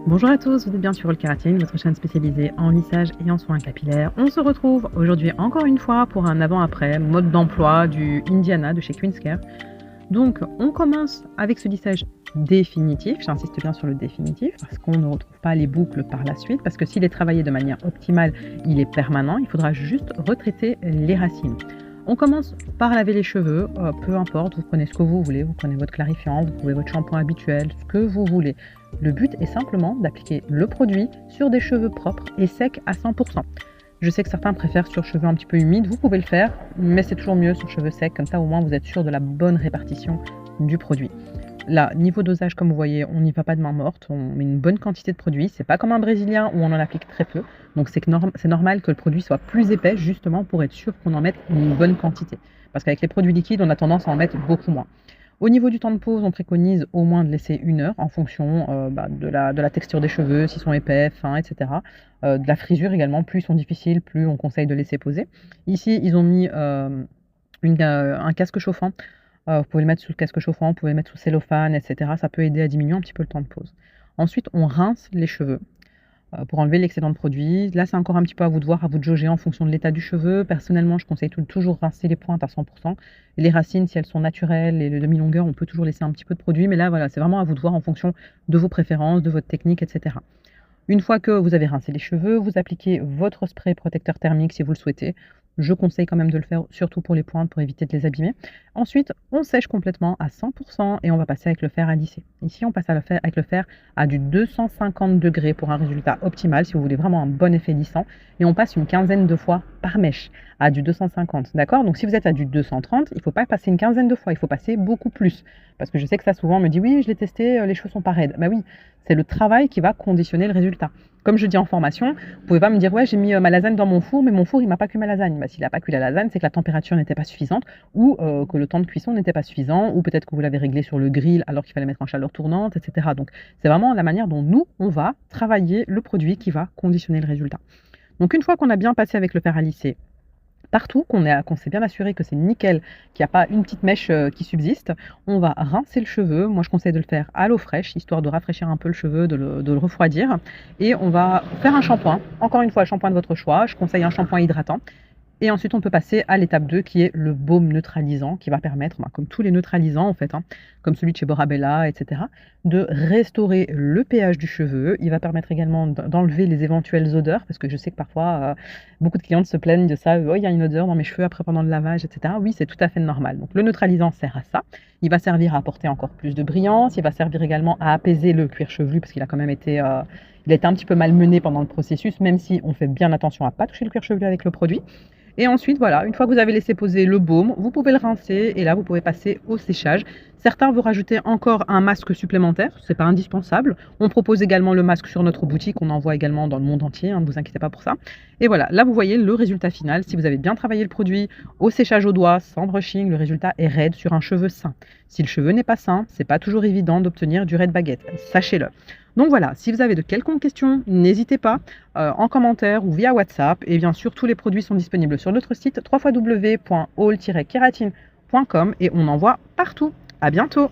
Bonjour à tous, vous êtes bien sur All Keratin, votre chaîne spécialisée en lissage et en soins capillaires. On se retrouve aujourd'hui encore une fois pour un avant-après mode d'emploi du Indiana de chez Queen's-Care. Donc on commence avec ce lissage définitif, j'insiste bien sur le définitif parce qu'on ne retrouve pas les boucles par la suite, parce que s'il est travaillé de manière optimale, il est permanent, il faudra juste retraiter les racines. On commence par laver les cheveux, peu importe, vous prenez ce que vous voulez, vous prenez votre clarifiant, vous pouvez votre shampoing habituel, ce que vous voulez. Le but est simplement d'appliquer le produit sur des cheveux propres et secs à 100%. Je sais que certains préfèrent sur cheveux un petit peu humides, vous pouvez le faire, mais c'est toujours mieux sur cheveux secs, comme ça au moins vous êtes sûr de la bonne répartition du produit. Là, niveau dosage, comme vous voyez, on n'y va pas de main morte, on met une bonne quantité de produit. C'est pas comme un brésilien où on en applique très peu. Donc c'est normal que le produit soit plus épais, justement pour être sûr qu'on en mette une bonne quantité. Parce qu'avec les produits liquides, on a tendance à en mettre beaucoup moins. Au niveau du temps de pause, on préconise au moins de laisser 1 heure en fonction de la texture des cheveux, s'ils sont épais, fins, etc. De la frisure également, plus ils sont difficiles, plus on conseille de laisser poser. Ici, ils ont mis un casque chauffant. Vous pouvez le mettre sous le casque chauffant, vous pouvez le mettre sous cellophane, etc. Ça peut aider à diminuer un petit peu le temps de pause. Ensuite, on rince les cheveux pour enlever l'excédent de produit. Là, c'est encore un petit peu à vous de voir, à vous de jauger en fonction de l'état du cheveu. Personnellement, je conseille toujours rincer les pointes à 100%. Les racines, si elles sont naturelles et de demi-longueur, on peut toujours laisser un petit peu de produit. Mais là, voilà, c'est vraiment à vous de voir en fonction de vos préférences, de votre technique, etc. Une fois que vous avez rincé les cheveux, vous appliquez votre spray protecteur thermique si vous le souhaitez. Je conseille quand même de le faire, surtout pour les pointes, pour éviter de les abîmer. Ensuite, on sèche complètement à 100% et on va passer avec le fer à lisser. Ici, on passe avec le fer à du 250 degrés pour un résultat optimal, si vous voulez vraiment un bon effet lissant. Et on passe une quinzaine de fois par mèche à du 250, d'accord? Donc si vous êtes à du 230, il ne faut pas passer une quinzaine de fois, il faut passer beaucoup plus. Parce que je sais que ça souvent on me dit oui, je l'ai testé, les cheveux sont pas raides. Bah oui, c'est le travail qui va conditionner le résultat. Comme je dis en formation, vous pouvez pas me dire ouais, j'ai mis ma lasagne dans mon four, mais mon four il m'a pas cuit ma lasagne. Bah, s'il n'a pas cuit la lasagne, c'est que la température n'était pas suffisante ou que le temps de cuisson n'était pas suffisant, ou peut-être que vous l'avez réglé sur le grill alors qu'il fallait mettre en chaleur tournante, etc. Donc c'est vraiment la manière dont nous on va travailler le produit qui va conditionner le résultat. Donc une fois qu'on a bien passé avec le fer à lisser partout, qu'on s'est bien assuré que c'est nickel, qu'il n'y a pas une petite mèche qui subsiste, on va rincer le cheveu. Moi, je conseille de le faire à l'eau fraîche, histoire de rafraîchir un peu le cheveu, de le refroidir. Et on va faire un shampoing. Encore une fois, le shampoing de votre choix. Je conseille un shampoing hydratant. Et ensuite, on peut passer à l'étape 2 qui est le baume neutralisant qui va permettre, comme tous les neutralisants en fait, comme celui de chez Borabella, etc., de restaurer le pH du cheveu. Il va permettre également d'enlever les éventuelles odeurs, parce que je sais que parfois, beaucoup de clientes se plaignent de ça. Oh, il y a une odeur dans mes cheveux après pendant le lavage, etc. Oui, c'est tout à fait normal. Donc le neutralisant sert à ça. Il va servir à apporter encore plus de brillance. Il va servir également à apaiser le cuir chevelu, parce qu'il a quand même été... il a été un petit peu malmené pendant le processus, même si on fait bien attention à ne pas toucher le cuir chevelu avec le produit. Et ensuite, voilà, une fois que vous avez laissé poser le baume, vous pouvez le rincer et là, vous pouvez passer au séchage. Certains vont rajouter encore un masque supplémentaire, c'est pas indispensable. On propose également le masque sur notre boutique, on envoie également dans le monde entier, ne vous inquiétez pas pour ça. Et voilà, là vous voyez le résultat final. Si vous avez bien travaillé le produit au séchage au doigt, sans brushing, le résultat est raide sur un cheveu sain. Si le cheveu n'est pas sain, c'est pas toujours évident d'obtenir du raid baguette, sachez-le. Donc voilà, si vous avez de quelconques questions, n'hésitez pas en commentaire ou via WhatsApp. Et bien sûr, tous les produits sont disponibles sur notre site www.all-keratin.com et on envoie partout. À bientôt!